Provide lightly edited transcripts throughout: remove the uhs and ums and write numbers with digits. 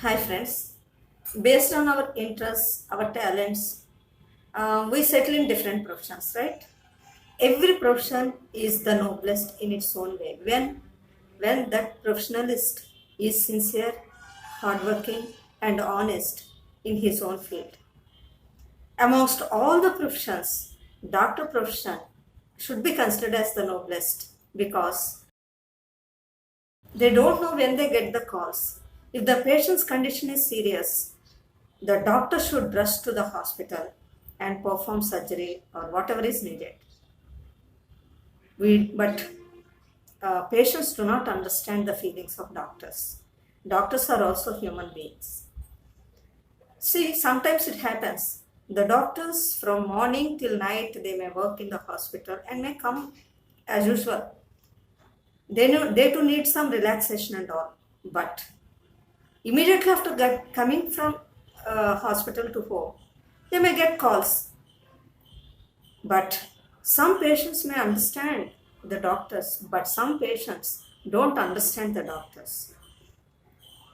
Hi friends, based on our interests, our talents, we settle in different professions, right? Every profession is the noblest in its own way. When that professionalist is sincere, hardworking, and honest in his own field. Amongst all the professions, doctor profession should be considered as the noblest because they don't know when they get the calls. If the patient's condition is serious, the doctor should rush to the hospital and perform surgery or whatever is needed. But patients do not understand the feelings of doctors. Doctors are also human beings. See, sometimes it happens. The doctors from morning till night they may work in the hospital and may come as usual. They too need some relaxation and all. But immediately after coming from hospital to home, they may get calls. But some patients may understand the doctors, but some patients don't understand the doctors.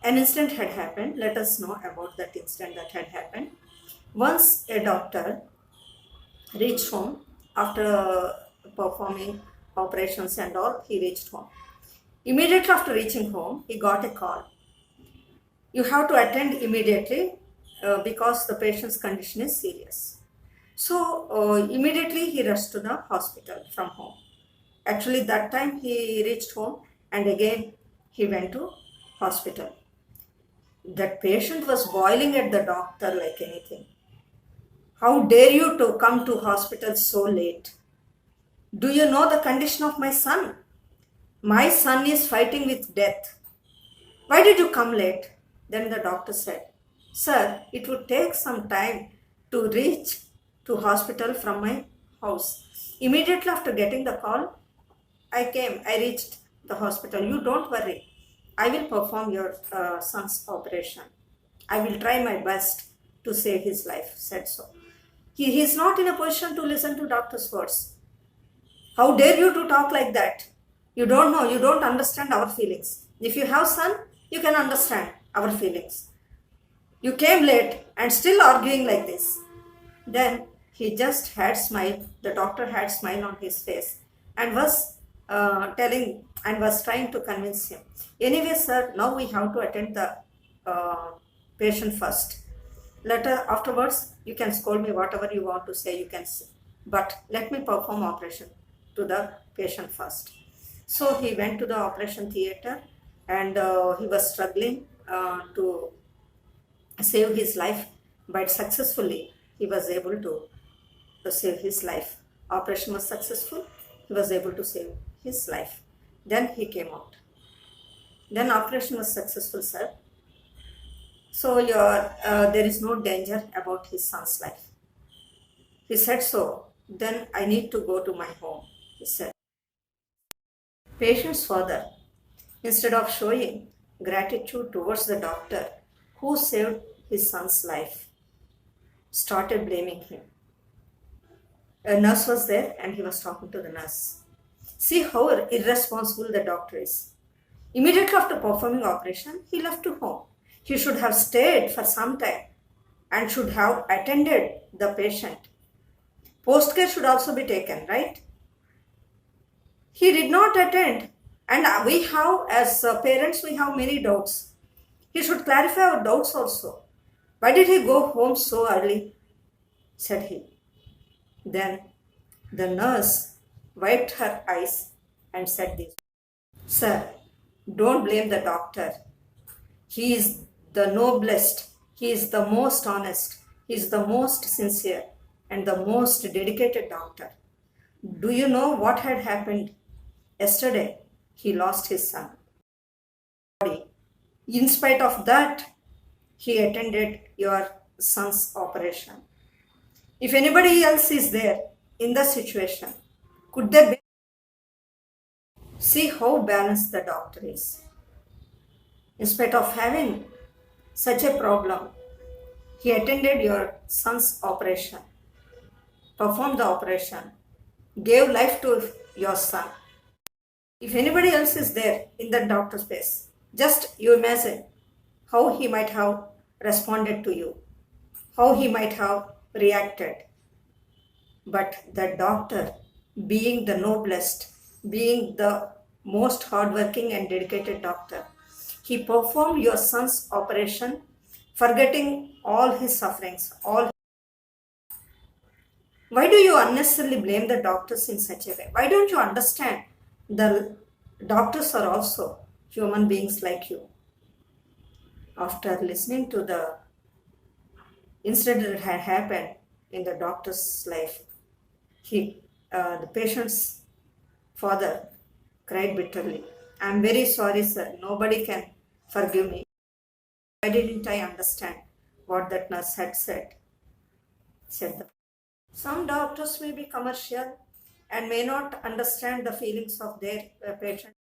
An incident had happened. Let us know about that incident that had happened. Once a doctor reached home after performing operations and all, he reached home. Immediately after reaching home, he got a call. You have to attend immediately because the patient's condition is serious. So immediately he rushed to the hospital from home. Actually, that time he reached home and again he went to hospital. That patient was boiling at the doctor like anything. How dare you to come to hospital so late? Do you know the condition of my son? My son is fighting with death. Why did you come late? Then the doctor said, Sir, it would take some time to reach to hospital from my house. Immediately after getting the call, I reached the hospital. You don't worry. I will perform your son's operation. I will try my best to save his life, said so. He is not in a position to listen to doctor's words. How dare you to talk like that? You don't know, you don't understand our feelings. If you have son, you can understand our feelings. You came late and still arguing like this. Then he just had smile. The doctor had smile on his face and was telling and was trying to convince him. Anyway, sir, now we have to attend the uh, patient first. Later, afterwards, you can scold me whatever you want to say. You can say, but let me perform operation to the patient first. So he went to the operation theater and he was struggling to save his life, but successfully he was able to save his life. Operation was successful. He was able to save his life. Then he came out. Then operation was successful, sir. So there is no danger about his son's life. He said so. Then I need to go to my home, he said. Patient's father, instead of showing gratitude towards the doctor who saved his son's life, started blaming him. A nurse was there and he was talking to the nurse. See how irresponsible the doctor is. Immediately after performing operation, he left to home. He should have stayed for some time and should have attended the patient. Post care should also be taken, right? He did not attend, and we have, as parents, we have many doubts. He should clarify our doubts also. Why did he go home so early? Said he. Then the nurse wiped her eyes and said this. Sir, don't blame the doctor. He is the noblest, he is the most honest, he is the most sincere and the most dedicated doctor. Do you know what had happened? Yesterday, he lost his son. In spite of that, he attended your son's operation. If anybody else is there in the situation, could they be? See how balanced the doctor is. In spite of having such a problem, he attended your son's operation, performed the operation, gave life to your son. If anybody else is there in that doctor's place, just you imagine how he might have responded to you, how he might have reacted. But the doctor, being the noblest, being the most hardworking and dedicated doctor, he performed your son's operation, forgetting all his sufferings. All. Why do you unnecessarily blame the doctors in such a way? Why don't you understand the doctors are also human beings like you? After listening to the incident that had happened in the doctor's life, the patient's father cried bitterly. I'm very sorry, sir. Nobody can forgive me. Why didn't I understand what that nurse had said the. Some doctors may be commercial and may not understand the feelings of their patient.